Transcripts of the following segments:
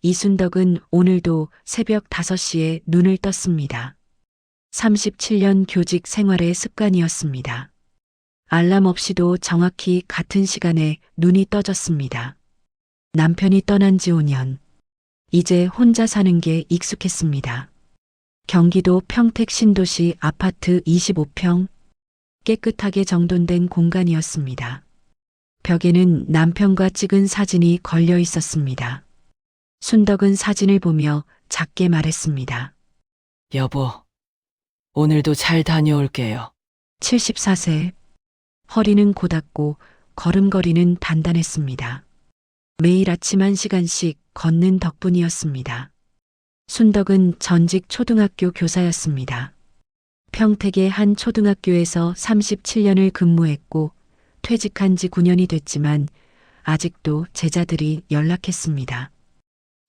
이순덕은 오늘도 새벽 5시에 눈을 떴습니다. 37년 교직 생활의 습관이었습니다. 알람 없이도 정확히 같은 시간에 눈이 떠졌습니다. 남편이 떠난 지 5년. 이제 혼자 사는 게 익숙했습니다. 경기도 평택 신도시 아파트 25평. 깨끗하게 정돈된 공간이었습니다. 벽에는 남편과 찍은 사진이 걸려 있었습니다. 순덕은 사진을 보며 작게 말했습니다. 여보, 오늘도 잘 다녀올게요. 74세. 허리는 고닫고 걸음걸이는 단단했습니다. 매일 아침 1시간씩 걷는 덕분이었습니다. 순덕은 전직 초등학교 교사였습니다. 평택의 한 초등학교에서 37년을 근무했고 퇴직한 지 9년이 됐지만 아직도 제자들이 연락했습니다.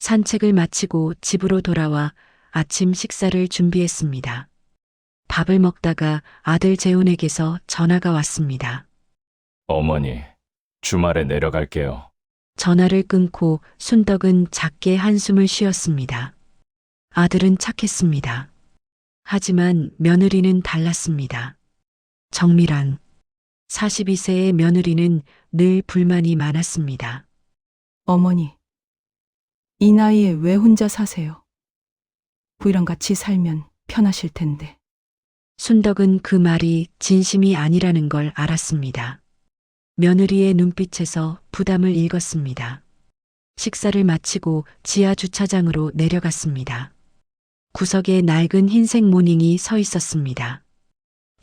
산책을 마치고 집으로 돌아와 아침 식사를 준비했습니다. 밥을 먹다가 아들 재훈에게서 전화가 왔습니다. 어머니, 주말에 내려갈게요. 전화를 끊고 순덕은 작게 한숨을 쉬었습니다. 아들은 착했습니다. 하지만 며느리는 달랐습니다. 정밀한 42세의 며느리는 늘 불만이 많았습니다. 어머니, 이 나이에 왜 혼자 사세요? 부이랑 같이 살면 편하실 텐데. 순덕은 그 말이 진심이 아니라는 걸 알았습니다. 며느리의 눈빛에서 부담을 읽었습니다. 식사를 마치고 지하 주차장으로 내려갔습니다. 구석에 낡은 흰색 모닝이 서 있었습니다.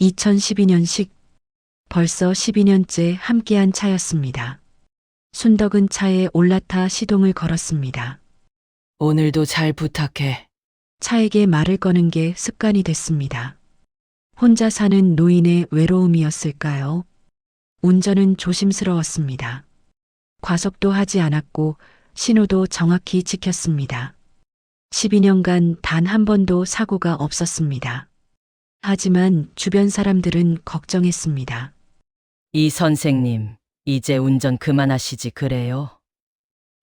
2012년식. 벌써 12년째 함께한 차였습니다. 순덕은 차에 올라타 시동을 걸었습니다. 오늘도 잘 부탁해. 차에게 말을 거는 게 습관이 됐습니다. 혼자 사는 노인의 외로움이었을까요? 운전은 조심스러웠습니다. 과속도 하지 않았고 신호도 정확히 지켰습니다. 12년간 단 한 번도 사고가 없었습니다. 하지만 주변 사람들은 걱정했습니다. 이 선생님, 이제 운전 그만하시지 그래요?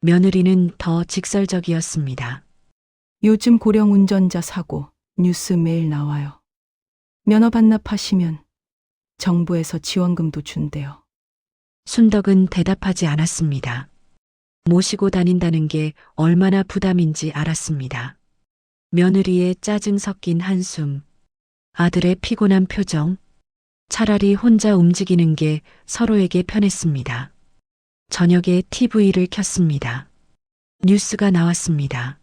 며느리는 더 직설적이었습니다. 요즘 고령 운전자 사고 뉴스 매일 나와요. 면허 반납하시면 정부에서 지원금도 준대요. 순덕은 대답하지 않았습니다. 모시고 다닌다는 게 얼마나 부담인지 알았습니다. 며느리의 짜증 섞인 한숨, 아들의 피곤한 표정, 차라리 혼자 움직이는 게 서로에게 편했습니다. 저녁에 TV를 켰습니다. 뉴스가 나왔습니다.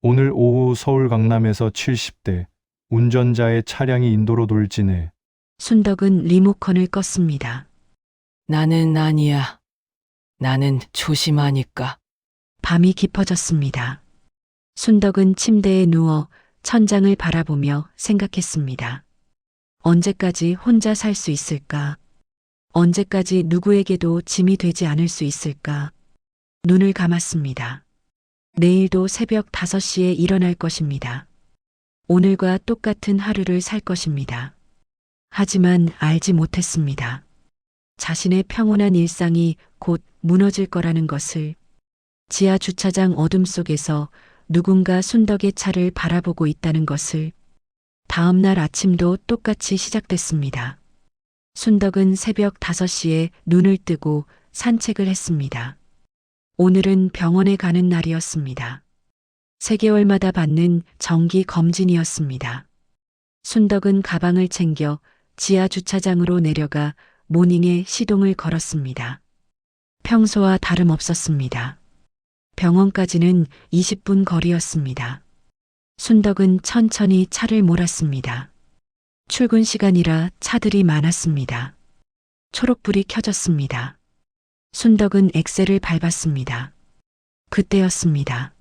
오늘 오후 서울 강남에서 70대 운전자의 차량이 인도로 돌진해 순덕은 리모컨을 껐습니다. 나는 아니야. 나는 조심하니까. 밤이 깊어졌습니다. 순덕은 침대에 누워 천장을 바라보며 생각했습니다. 언제까지 혼자 살 수 있을까? 언제까지 누구에게도 짐이 되지 않을 수 있을까? 눈을 감았습니다. 내일도 새벽 5시에 일어날 것입니다. 오늘과 똑같은 하루를 살 것입니다. 하지만 알지 못했습니다. 자신의 평온한 일상이 곧 무너질 거라는 것을. 지하 주차장 어둠 속에서 누군가 순덕의 차를 바라보고 있다는 것을. 다음 날 아침도 똑같이 시작됐습니다. 순덕은 새벽 5시에 눈을 뜨고 산책을 했습니다. 오늘은 병원에 가는 날이었습니다. 3개월마다 받는 정기 검진이었습니다. 순덕은 가방을 챙겨 지하 주차장으로 내려가 모닝에 시동을 걸었습니다. 평소와 다름없었습니다. 병원까지는 20분 거리였습니다. 순덕은 천천히 차를 몰았습니다. 출근 시간이라 차들이 많았습니다. 초록불이 켜졌습니다. 순덕은 엑셀을 밟았습니다. 그때였습니다.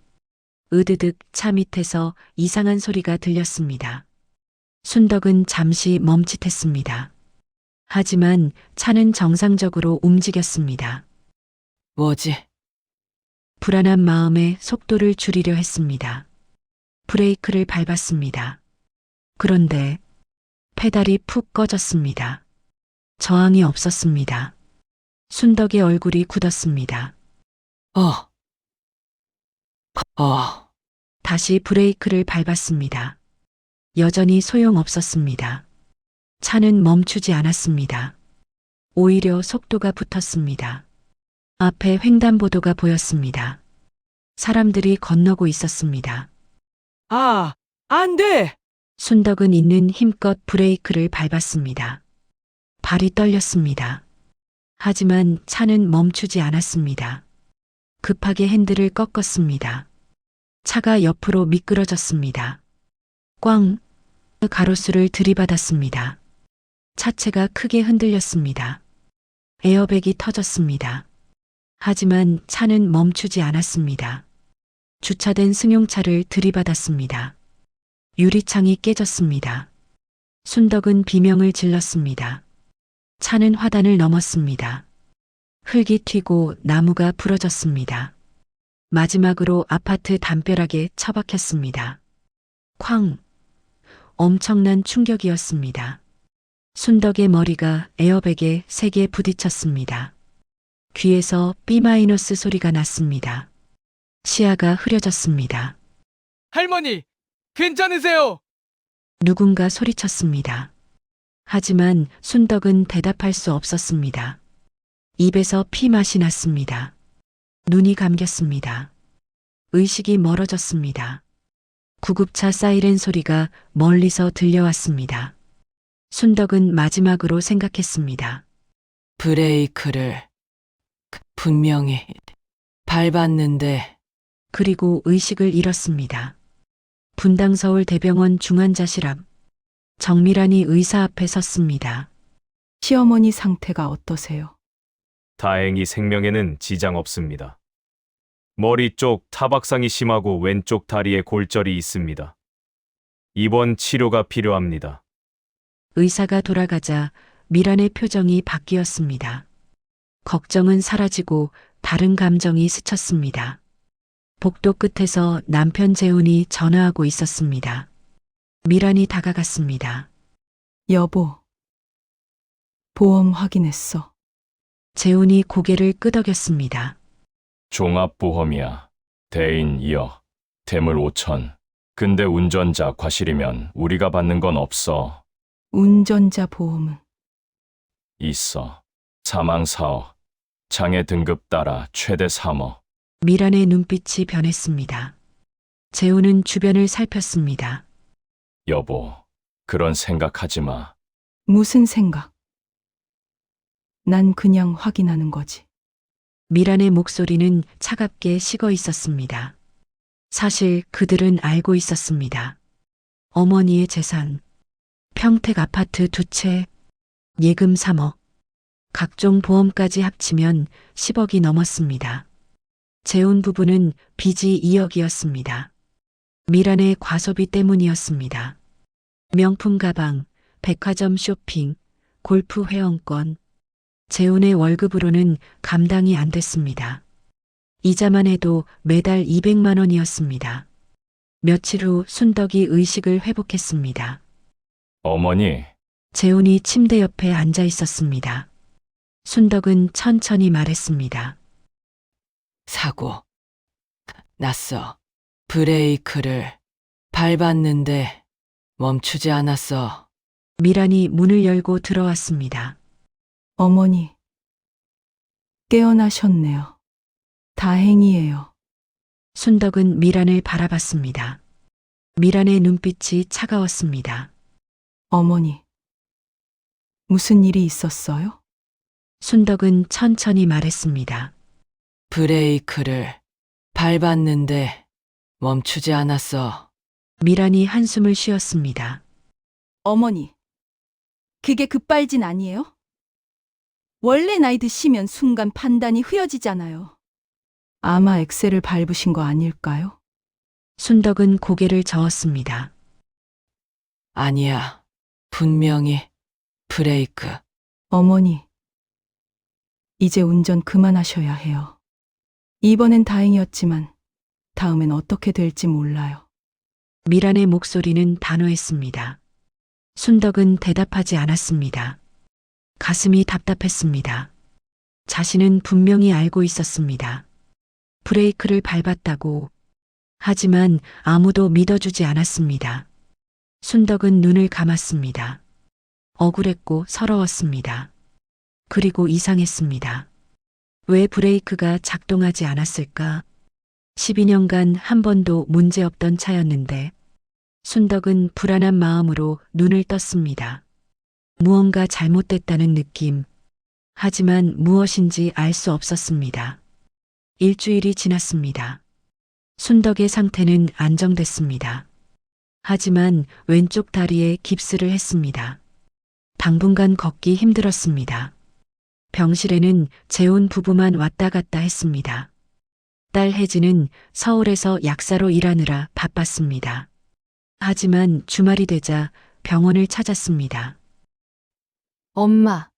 으드득 차 밑에서 이상한 소리가 들렸습니다. 순덕은 잠시 멈칫했습니다. 하지만 차는 정상적으로 움직였습니다. 뭐지? 불안한 마음에 속도를 줄이려 했습니다. 브레이크를 밟았습니다. 그런데 페달이 푹 꺼졌습니다. 저항이 없었습니다. 순덕의 얼굴이 굳었습니다. 다시 브레이크를 밟았습니다. 여전히 소용없었습니다. 차는 멈추지 않았습니다. 오히려 속도가 붙었습니다. 앞에 횡단보도가 보였습니다. 사람들이 건너고 있었습니다. 안 돼! 순덕은 있는 힘껏 브레이크를 밟았습니다. 발이 떨렸습니다. 하지만 차는 멈추지 않았습니다. 급하게 핸들을 꺾었습니다. 차가 옆으로 미끄러졌습니다. 꽝! 가로수를 들이받았습니다. 차체가 크게 흔들렸습니다. 에어백이 터졌습니다. 하지만 차는 멈추지 않았습니다. 주차된 승용차를 들이받았습니다. 유리창이 깨졌습니다. 순덕은 비명을 질렀습니다. 차는 화단을 넘었습니다. 흙이 튀고 나무가 부러졌습니다. 마지막으로 아파트 담벼락에 처박혔습니다. 쾅! 엄청난 충격이었습니다. 순덕의 머리가 에어백에 세게 부딪혔습니다. 귀에서 B- 소리가 났습니다. 시야가 흐려졌습니다. 할머니, 괜찮으세요? 누군가 소리쳤습니다. 하지만 순덕은 대답할 수 없었습니다. 입에서 피맛이 났습니다. 눈이 감겼습니다. 의식이 멀어졌습니다. 구급차 사이렌 소리가 멀리서 들려왔습니다. 순덕은 마지막으로 생각했습니다. 브레이크를 분명히 밟았는데 그리고 의식을 잃었습니다. 분당 서울대병원 중환자실 앞 정미란이 의사 앞에 섰습니다. 시어머니 상태가 어떠세요? 다행히 생명에는 지장 없습니다. 머리 쪽 타박상이 심하고 왼쪽 다리에 골절이 있습니다. 입원 치료가 필요합니다. 의사가 돌아가자 미란의 표정이 바뀌었습니다. 걱정은 사라지고 다른 감정이 스쳤습니다. 복도 끝에서 남편 재훈이 전화하고 있었습니다. 미란이 다가갔습니다. 여보, 보험 확인했어. 재훈이 고개를 끄덕였습니다. 종합보험이야. 대인 2억, 대물 5천. 근데 운전자 과실이면 우리가 받는 건 없어. 운전자 보험은 있어. 사망 4억. 장애 등급 따라 최대 3억. 미란의 눈빛이 변했습니다. 재훈은 주변을 살폈습니다. 여보, 그런 생각하지 마. 무슨 생각? 난 그냥 확인하는 거지. 미란의 목소리는 차갑게 식어 있었습니다. 사실 그들은 알고 있었습니다. 어머니의 재산, 평택 아파트 2채, 예금 3억, 각종 보험까지 합치면 10억이 넘었습니다. 재훈 부부는 빚이 2억이었습니다. 미란의 과소비 때문이었습니다. 명품 가방, 백화점 쇼핑, 골프 회원권, 재훈의 월급으로는 감당이 안 됐습니다. 이자만 해도 매달 200만 원이었습니다. 며칠 후 순덕이 의식을 회복했습니다. 어머니, 재훈이 침대 옆에 앉아 있었습니다. 순덕은 천천히 말했습니다. 사고 났어. 브레이크를 밟았는데 멈추지 않았어. 미란이 문을 열고 들어왔습니다. 어머니, 깨어나셨네요. 다행이에요. 순덕은 미란을 바라봤습니다. 미란의 눈빛이 차가웠습니다. 어머니, 무슨 일이 있었어요? 순덕은 천천히 말했습니다. 브레이크를 밟았는데 멈추지 않았어. 미란이 한숨을 쉬었습니다. 어머니, 그게 급발진 아니에요? 원래 나이 드시면 순간 판단이 흐려지잖아요. 아마 엑셀을 밟으신 거 아닐까요? 순덕은 고개를 저었습니다. 아니야. 분명히 브레이크. 어머니, 이제 운전 그만하셔야 해요. 이번엔 다행이었지만 다음엔 어떻게 될지 몰라요. 미란의 목소리는 단호했습니다. 순덕은 대답하지 않았습니다. 가슴이 답답했습니다. 자신은 분명히 알고 있었습니다. 브레이크를 밟았다고 하지만 아무도 믿어주지 않았습니다. 순덕은 눈을 감았습니다. 억울했고 서러웠습니다. 그리고 이상했습니다. 왜 브레이크가 작동하지 않았을까? 12년간 한 번도 문제없던 차였는데 순덕은 불안한 마음으로 눈을 떴습니다. 무언가 잘못됐다는 느낌. 하지만 무엇인지 알 수 없었습니다. 일주일이 지났습니다. 순덕의 상태는 안정됐습니다. 하지만 왼쪽 다리에 깁스를 했습니다. 당분간 걷기 힘들었습니다. 병실에는 재혼 부부만 왔다 갔다 했습니다. 딸 혜진은 서울에서 약사로 일하느라 바빴습니다. 하지만 주말이 되자 병원을 찾았습니다. 엄마,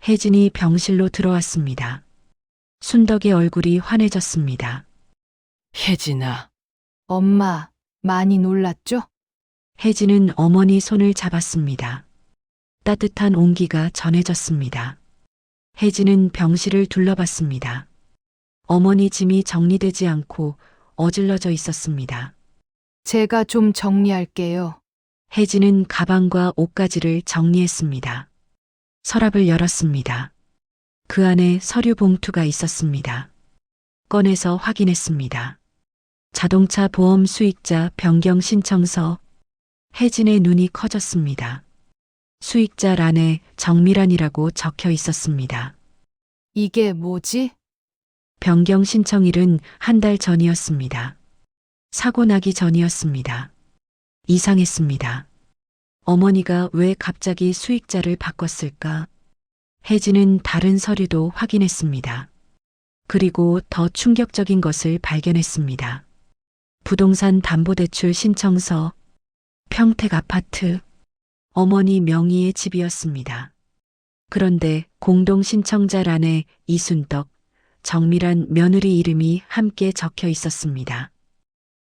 혜진이 병실로 들어왔습니다. 순덕의 얼굴이 환해졌습니다. 혜진아, 엄마, 많이 놀랐죠? 혜진은 어머니 손을 잡았습니다. 따뜻한 온기가 전해졌습니다. 혜진은 병실을 둘러봤습니다. 어머니 짐이 정리되지 않고 어질러져 있었습니다. 제가 좀 정리할게요. 혜진은 가방과 옷가지를 정리했습니다. 서랍을 열었습니다. 그 안에 서류 봉투가 있었습니다. 꺼내서 확인했습니다. 자동차 보험 수익자 변경 신청서. 혜진의 눈이 커졌습니다. 수익자란에 정미란이라고 적혀 있었습니다. 이게 뭐지? 변경 신청일은 한 달 전이었습니다. 사고 나기 전이었습니다. 이상했습니다. 어머니가 왜 갑자기 수익자를 바꿨을까? 혜진은 다른 서류도 확인했습니다. 그리고 더 충격적인 것을 발견했습니다. 부동산 담보대출 신청서, 평택 아파트, 어머니 명의의 집이었습니다. 그런데 공동신청자란에 이순덕, 정미란 며느리 이름이 함께 적혀 있었습니다.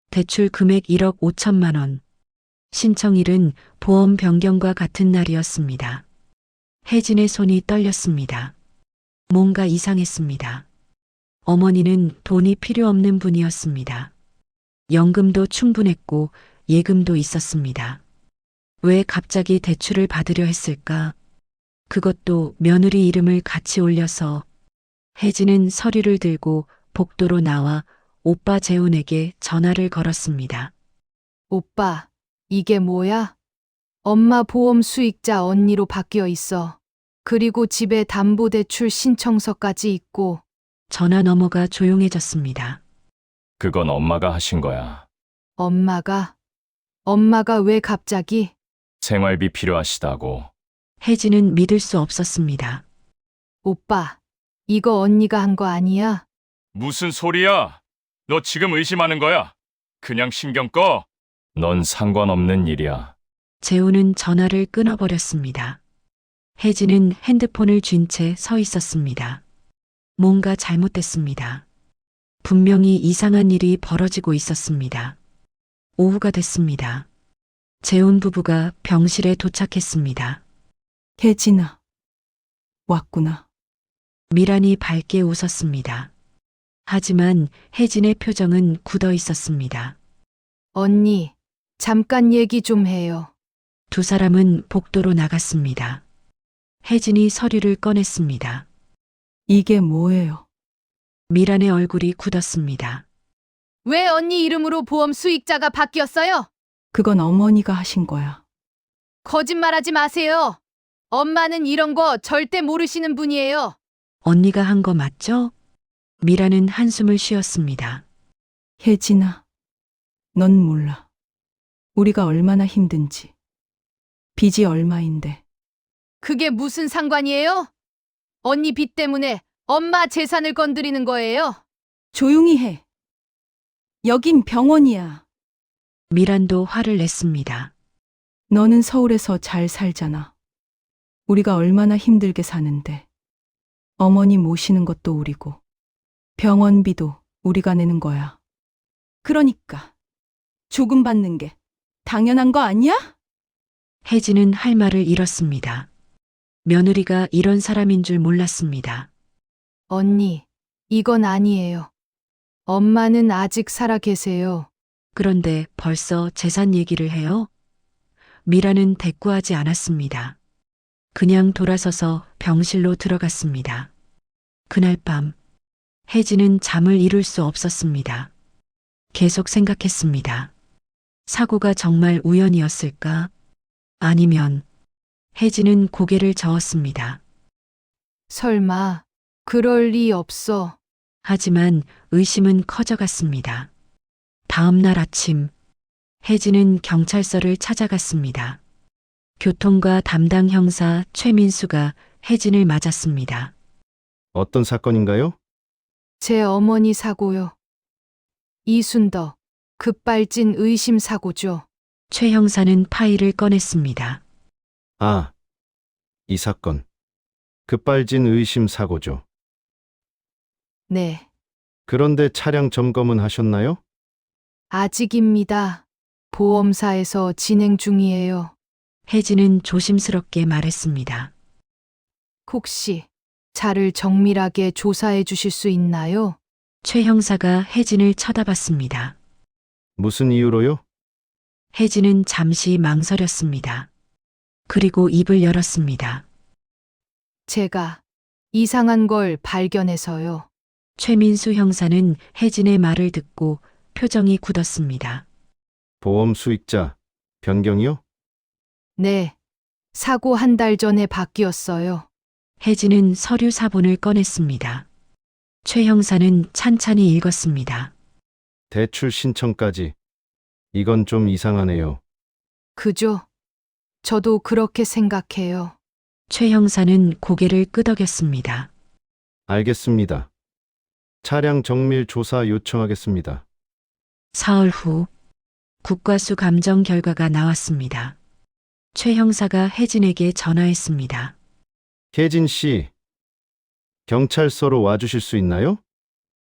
대출 금액 1억 5천만 원. 신청일은 보험 변경과 같은 날이었습니다. 혜진의 손이 떨렸습니다. 뭔가 이상했습니다. 어머니는 돈이 필요 없는 분이었습니다. 연금도 충분했고 예금도 있었습니다. 왜 갑자기 대출을 받으려 했을까? 그것도 며느리 이름을 같이 올려서. 혜진은 서류를 들고 복도로 나와 오빠 재훈에게 전화를 걸었습니다. 오빠, 이게 뭐야? 엄마 보험 수익자 언니로 바뀌어 있어. 그리고 집에 담보대출 신청서까지 있고. 전화 너머가 조용해졌습니다. 그건 엄마가 하신 거야. 엄마가 왜 갑자기? 생활비 필요하시다고. 혜진은 믿을 수 없었습니다. 오빠, 이거 언니가 한 거 아니야? 무슨 소리야? 너 지금 의심하는 거야? 그냥 신경 꺼. 넌 상관없는 일이야. 재훈은 전화를 끊어버렸습니다. 혜진은 핸드폰을 쥔 채 서 있었습니다. 뭔가 잘못됐습니다. 분명히 이상한 일이 벌어지고 있었습니다. 오후가 됐습니다. 재훈 부부가 병실에 도착했습니다. 혜진아, 왔구나. 미란이 밝게 웃었습니다. 하지만 혜진의 표정은 굳어 있었습니다. 언니, 잠깐 얘기 좀 해요. 두 사람은 복도로 나갔습니다. 혜진이 서류를 꺼냈습니다. 이게 뭐예요? 미란의 얼굴이 굳었습니다. 왜 언니 이름으로 보험 수익자가 바뀌었어요? 그건 어머니가 하신 거야. 거짓말하지 마세요. 엄마는 이런 거 절대 모르시는 분이에요. 언니가 한 거 맞죠? 미란은 한숨을 쉬었습니다. 혜진아, 넌 몰라. 우리가 얼마나 힘든지. 빚이 얼마인데. 그게 무슨 상관이에요? 언니 빚 때문에 엄마 재산을 건드리는 거예요. 조용히 해. 여긴 병원이야. 미란도 화를 냈습니다. 너는 서울에서 잘 살잖아. 우리가 얼마나 힘들게 사는데. 어머니 모시는 것도 우리고. 병원비도 우리가 내는 거야. 그러니까 조금 받는 게 당연한 거 아니야? 혜진은 할 말을 잃었습니다. 며느리가 이런 사람인 줄 몰랐습니다. 언니, 이건 아니에요. 엄마는 아직 살아 계세요. 그런데 벌써 재산 얘기를 해요? 미라는 대꾸하지 않았습니다. 그냥 돌아서서 병실로 들어갔습니다. 그날 밤, 혜진은 잠을 이룰 수 없었습니다. 계속 생각했습니다. 사고가 정말 우연이었을까? 아니면 혜진은 고개를 저었습니다. 설마 그럴 리 없어. 하지만 의심은 커져갔습니다. 다음 날 아침, 혜진은 경찰서를 찾아갔습니다. 교통과 담당 형사 최민수가 혜진을 맞았습니다. 어떤 사건인가요? 제 어머니 사고요. 이순덕, 급발진 의심 사고죠. 최 형사는 파일을 꺼냈습니다. 아, 이 사건. 급발진 의심 사고죠. 네, 그런데 차량 점검은 하셨나요? 아직입니다. 보험사에서 진행 중이에요. 혜진은 조심스럽게 말했습니다. 혹시 차를 정밀하게 조사해 주실 수 있나요? 최 형사가 혜진을 쳐다봤습니다. 무슨 이유로요? 혜진은 잠시 망설였습니다. 그리고 입을 열었습니다. 제가 이상한 걸 발견해서요. 최민수 형사는 혜진의 말을 듣고 표정이 굳었습니다. 보험 수익자 변경이요? 네, 사고 한 달 전에 바뀌었어요. 혜진은 서류 사본을 꺼냈습니다. 최 형사는 찬찬히 읽었습니다. 대출 신청까지. 이건 좀 이상하네요. 그죠? 저도 그렇게 생각해요. 최 형사는 고개를 끄덕였습니다. 알겠습니다. 차량 정밀 조사 요청하겠습니다. 사흘 후 국과수 감정 결과가 나왔습니다. 최 형사가 혜진에게 전화했습니다. 혜진 씨, 경찰서로 와주실 수 있나요?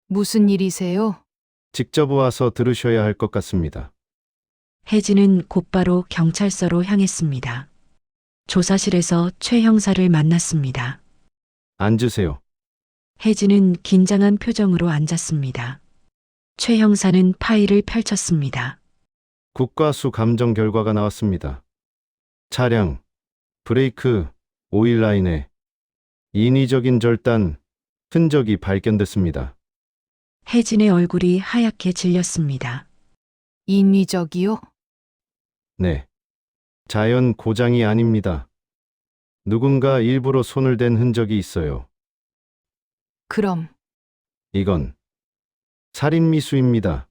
무슨 일이세요? 직접 와서 들으셔야 할 것 같습니다. 혜진은 곧바로 경찰서로 향했습니다. 조사실에서 최 형사를 만났습니다. 앉으세요. 혜진은 긴장한 표정으로 앉았습니다. 최 형사는 파일을 펼쳤습니다. 국과수 감정 결과가 나왔습니다. 차량, 브레이크, 오일 라인에 인위적인 절단, 흔적이 발견됐습니다. 혜진의 얼굴이 하얗게 질렸습니다. 인위적이요? 네. 자연 고장이 아닙니다. 누군가 일부러 손을 댄 흔적이 있어요. 그럼 이건 살인미수입니다.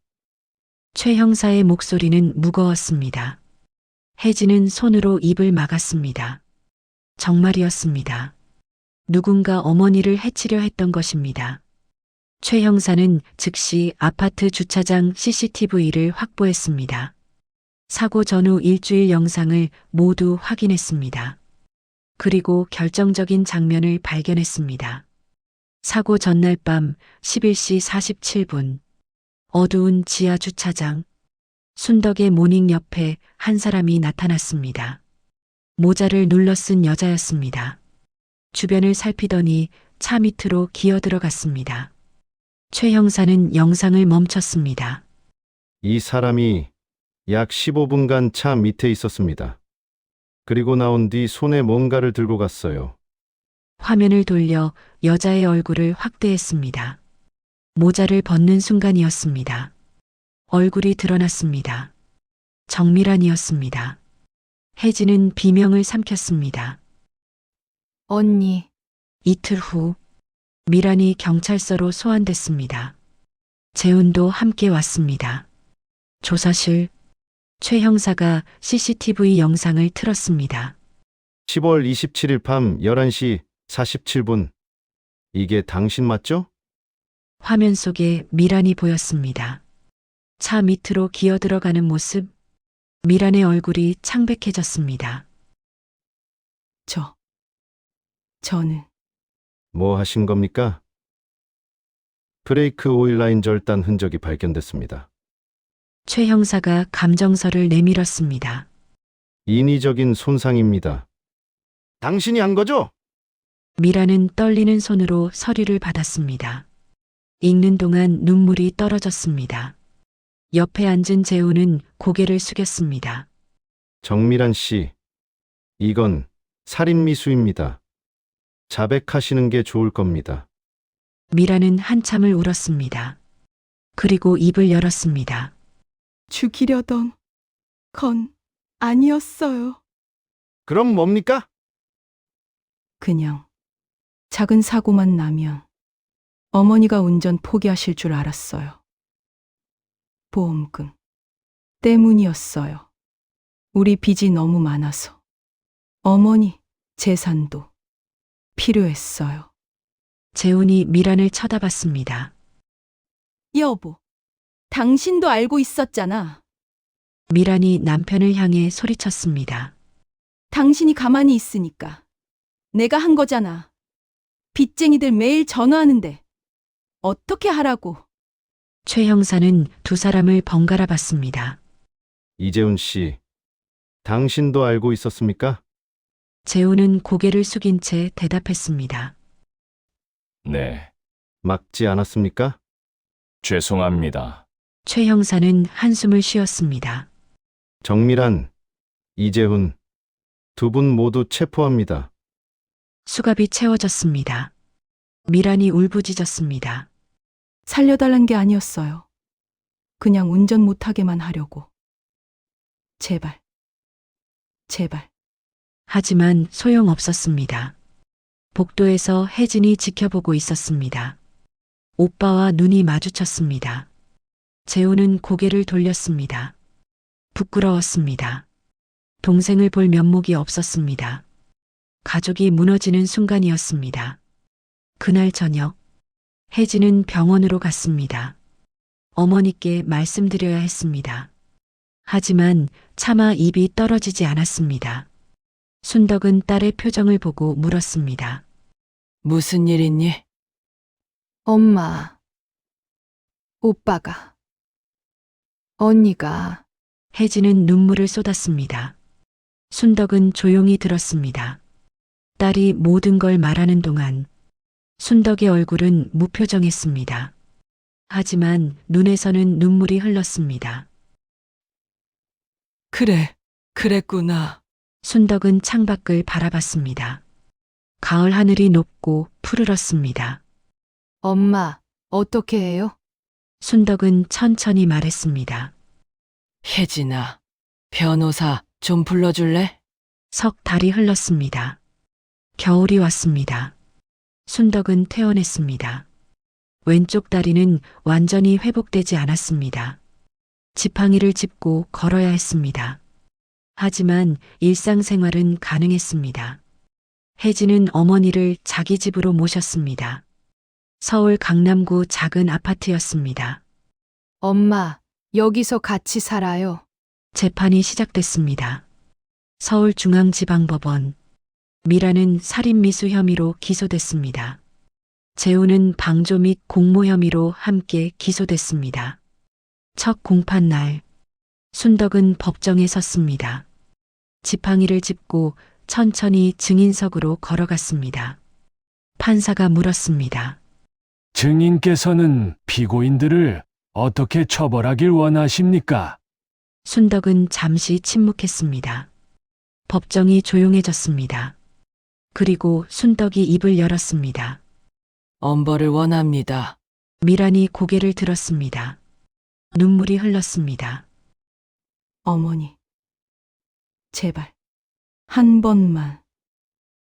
최 형사의 목소리는 무거웠습니다. 혜진은 손으로 입을 막았습니다. 정말이었습니다. 누군가 어머니를 해치려 했던 것입니다. 최 형사는 즉시 아파트 주차장 CCTV를 확보했습니다. 사고 전후 일주일 영상을 모두 확인했습니다. 그리고 결정적인 장면을 발견했습니다. 사고 전날 밤 11시 47분, 어두운 지하 주차장, 순덕의 모닝 옆에 한 사람이 나타났습니다. 모자를 눌러 쓴 여자였습니다. 주변을 살피더니 차 밑으로 기어 들어갔습니다. 최 형사는 영상을 멈췄습니다. 이 사람이 약 15분간 차 밑에 있었습니다. 그리고 나온 뒤 손에 뭔가를 들고 갔어요. 화면을 돌려 여자의 얼굴을 확대했습니다. 모자를 벗는 순간이었습니다. 얼굴이 드러났습니다. 정밀한이었습니다. 혜진은 비명을 삼켰습니다. 언니, 이틀 후 미란이 경찰서로 소환됐습니다. 재훈도 함께 왔습니다. 조사실, 최 형사가 CCTV 영상을 틀었습니다. 10월 27일 밤 11시 47분. 이게 당신 맞죠? 화면 속에 미란이 보였습니다. 차 밑으로 기어 들어가는 모습, 미란의 얼굴이 창백해졌습니다. 저는 뭐 하신 겁니까? 브레이크 오일 라인 절단 흔적이 발견됐습니다. 최 형사가 감정서를 내밀었습니다. 인위적인 손상입니다. 당신이 한 거죠? 미라는 떨리는 손으로 서류를 받았습니다. 읽는 동안 눈물이 떨어졌습니다. 옆에 앉은 재우는 고개를 숙였습니다. 정미란 씨, 이건 살인미수입니다. 자백하시는 게 좋을 겁니다. 미라는 한참을 울었습니다. 그리고 입을 열었습니다. 죽이려던 건 아니었어요. 그럼 뭡니까? 그냥 작은 사고만 나면 어머니가 운전 포기하실 줄 알았어요. 보험금 때문이었어요. 우리 빚이 너무 많아서 어머니 재산도 필요했어요. 재훈이 미란을 쳐다봤습니다. 여보, 당신도 알고 있었잖아. 미란이 남편을 향해 소리쳤습니다. 당신이 가만히 있으니까 내가 한 거잖아. 빚쟁이들 매일 전화하는데 어떻게 하라고. 최 형사는 두 사람을 번갈아 봤습니다. 이재훈 씨, 당신도 알고 있었습니까? 재훈은 고개를 숙인 채 대답했습니다. 네, 막지 않았습니까? 죄송합니다. 최 형사는 한숨을 쉬었습니다. 정미란, 이재훈, 두 분 모두 체포합니다. 수갑이 채워졌습니다. 미란이 울부짖었습니다. 살려달란 게 아니었어요. 그냥 운전 못하게만 하려고. 제발, 제발. 하지만 소용없었습니다. 복도에서 혜진이 지켜보고 있었습니다. 오빠와 눈이 마주쳤습니다. 재훈은 고개를 돌렸습니다. 부끄러웠습니다. 동생을 볼 면목이 없었습니다. 가족이 무너지는 순간이었습니다. 그날 저녁, 혜진은 병원으로 갔습니다. 어머니께 말씀드려야 했습니다. 하지만 차마 입이 떨어지지 않았습니다. 순덕은 딸의 표정을 보고 물었습니다. 무슨 일 있니? 엄마, 오빠가, 언니가 혜진은 눈물을 쏟았습니다. 순덕은 조용히 들었습니다. 딸이 모든 걸 말하는 동안 순덕의 얼굴은 무표정했습니다. 하지만 눈에서는 눈물이 흘렀습니다. 그래, 그랬구나. 순덕은 창밖을 바라봤습니다. 가을 하늘이 높고 푸르렀습니다. 엄마, 어떻게 해요? 순덕은 천천히 말했습니다. 혜진아, 변호사 좀 불러줄래? 석 달이 흘렀습니다. 겨울이 왔습니다. 순덕은 퇴원했습니다. 왼쪽 다리는 완전히 회복되지 않았습니다. 지팡이를 짚고 걸어야 했습니다. 하지만 일상생활은 가능했습니다. 혜진은 어머니를 자기 집으로 모셨습니다. 서울 강남구 작은 아파트였습니다. 엄마, 여기서 같이 살아요. 재판이 시작됐습니다. 서울중앙지방법원. 미라는 살인미수 혐의로 기소됐습니다. 재우는 방조 및 공모 혐의로 함께 기소됐습니다. 첫 공판 날, 순덕은 법정에 섰습니다. 지팡이를 짚고 천천히 증인석으로 걸어갔습니다. 판사가 물었습니다. 증인께서는 피고인들을 어떻게 처벌하길 원하십니까? 순덕은 잠시 침묵했습니다. 법정이 조용해졌습니다. 그리고 순덕이 입을 열었습니다. 엄벌을 원합니다. 미란이 고개를 들었습니다. 눈물이 흘렀습니다. 어머니, 제발, 한 번만.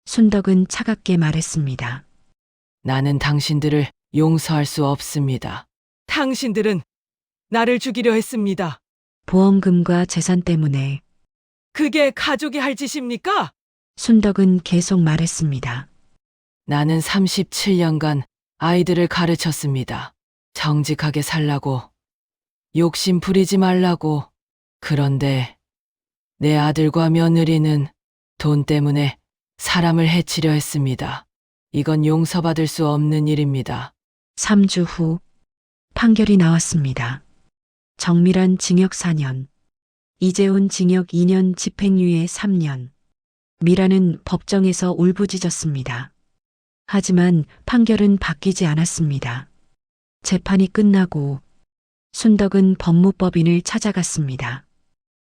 순덕은 차갑게 말했습니다. 나는 당신들을 용서할 수 없습니다. 당신들은 나를 죽이려 했습니다. 보험금과 재산 때문에 그게 가족이 할 짓입니까? 순덕은 계속 말했습니다. 나는 37년간 아이들을 가르쳤습니다. 정직하게 살라고, 욕심 부리지 말라고. 그런데 내 아들과 며느리는 돈 때문에 사람을 해치려 했습니다. 이건 용서받을 수 없는 일입니다. 3주 후 판결이 나왔습니다. 정밀한 징역 4년, 이재훈 징역 2년 집행유예 3년. 미라는 법정에서 울부짖었습니다. 하지만 판결은 바뀌지 않았습니다. 재판이 끝나고 순덕은 법무법인을 찾아갔습니다.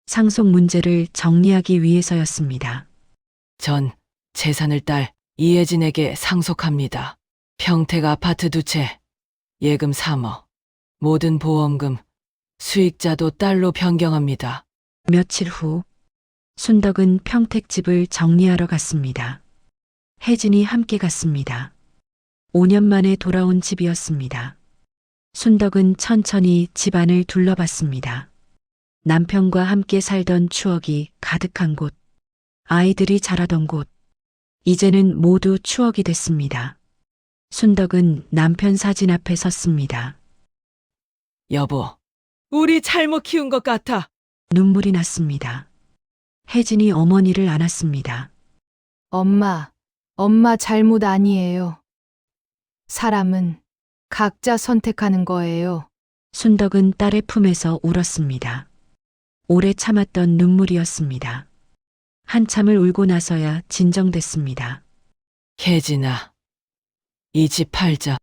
상속 문제를 정리하기 위해서였습니다. 전 재산을 딸 이혜진에게 상속합니다. 평택 아파트 2채, 예금 3억, 모든 보험금, 수익자도 딸로 변경합니다. 며칠 후 순덕은 평택집을 정리하러 갔습니다. 혜진이 함께 갔습니다. 5년 만에 돌아온 집이었습니다. 순덕은 천천히 집안을 둘러봤습니다. 남편과 함께 살던 추억이 가득한 곳, 아이들이 자라던 곳, 이제는 모두 추억이 됐습니다. 순덕은 남편 사진 앞에 섰습니다. 여보, 우리 잘못 키운 것 같아. 눈물이 났습니다. 혜진이 어머니를 안았습니다. 엄마 잘못 아니에요. 사람은 각자 선택하는 거예요. 순덕은 딸의 품에서 울었습니다. 오래 참았던 눈물이었습니다. 한참을 울고 나서야 진정됐습니다. 혜진아, 이 집 팔자.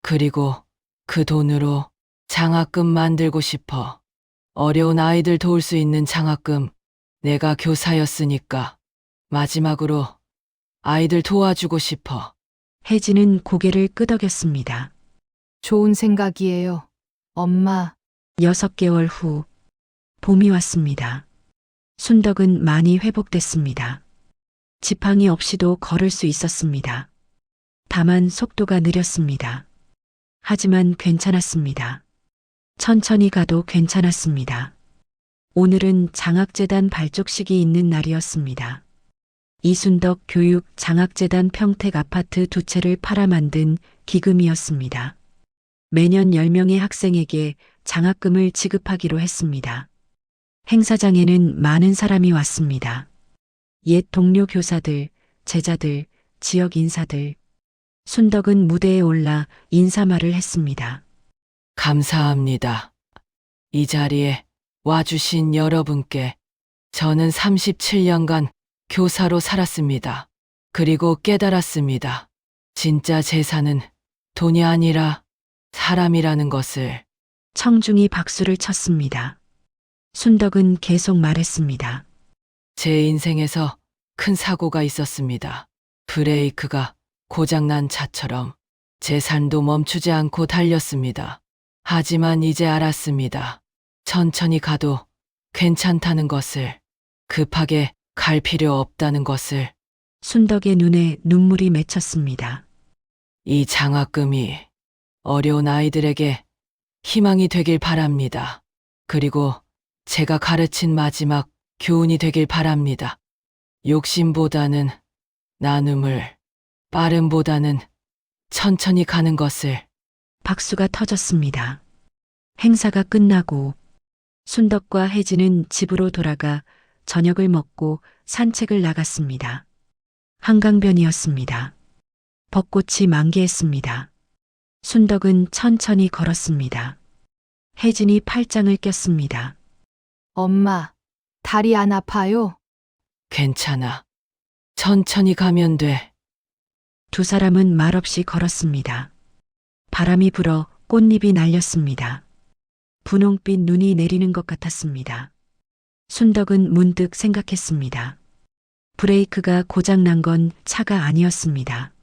그리고 그 돈으로 장학금 만들고 싶어. 어려운 아이들 도울 수 있는 장학금. 내가 교사였으니까 마지막으로 아이들 도와주고 싶어. 혜진은 고개를 끄덕였습니다. 좋은 생각이에요. 엄마, 6개월 후 봄이 왔습니다. 순덕은 많이 회복됐습니다. 지팡이 없이도 걸을 수 있었습니다. 다만 속도가 느렸습니다. 하지만 괜찮았습니다. 천천히 가도 괜찮았습니다. 오늘은 장학재단 발족식이 있는 날이었습니다. 이순덕 교육 장학재단 평택 아파트 2채를 팔아 만든 기금이었습니다. 매년 10명의 학생에게 장학금을 지급하기로 했습니다. 행사장에는 많은 사람이 왔습니다. 옛 동료 교사들, 제자들, 지역 인사들. 순덕은 무대에 올라 인사말을 했습니다. 감사합니다. 이 자리에 와주신 여러분께 저는 37년간 교사로 살았습니다. 그리고 깨달았습니다. 진짜 재산은 돈이 아니라 사람이라는 것을. 청중이 박수를 쳤습니다. 순덕은 계속 말했습니다. 제 인생에서 큰 사고가 있었습니다. 브레이크가 고장난 차처럼 제 삶도 멈추지 않고 달렸습니다. 하지만 이제 알았습니다. 천천히 가도 괜찮다는 것을, 급하게 갈 필요 없다는 것을. 순덕의 눈에 눈물이 맺혔습니다. 이 장학금이 어려운 아이들에게 희망이 되길 바랍니다. 그리고 제가 가르친 마지막 교훈이 되길 바랍니다. 욕심보다는 나눔을, 빠름보다는 천천히 가는 것을. 박수가 터졌습니다. 행사가 끝나고 순덕과 혜진은 집으로 돌아가 저녁을 먹고 산책을 나갔습니다. 한강변이었습니다. 벚꽃이 만개했습니다. 순덕은 천천히 걸었습니다. 혜진이 팔짱을 꼈습니다. 엄마, 다리 안 아파요? 괜찮아. 천천히 가면 돼. 두 사람은 말없이 걸었습니다. 바람이 불어 꽃잎이 날렸습니다. 분홍빛 눈이 내리는 것 같았습니다. 순덕은 문득 생각했습니다. 브레이크가 고장난 건 차가 아니었습니다.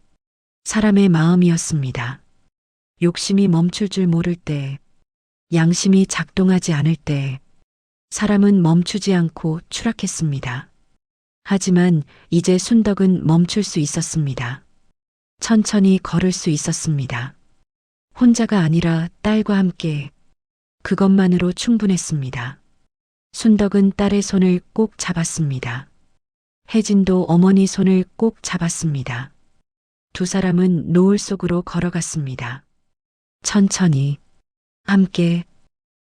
사람의 마음이었습니다. 욕심이 멈출 줄 모를 때, 양심이 작동하지 않을 때, 사람은 멈추지 않고 추락했습니다. 하지만 이제 순덕은 멈출 수 있었습니다. 천천히 걸을 수 있었습니다. 혼자가 아니라 딸과 함께. 그것만으로 충분했습니다. 순덕은 딸의 손을 꼭 잡았습니다. 혜진도 어머니 손을 꼭 잡았습니다. 두 사람은 노을 속으로 걸어갔습니다. 천천히, 함께,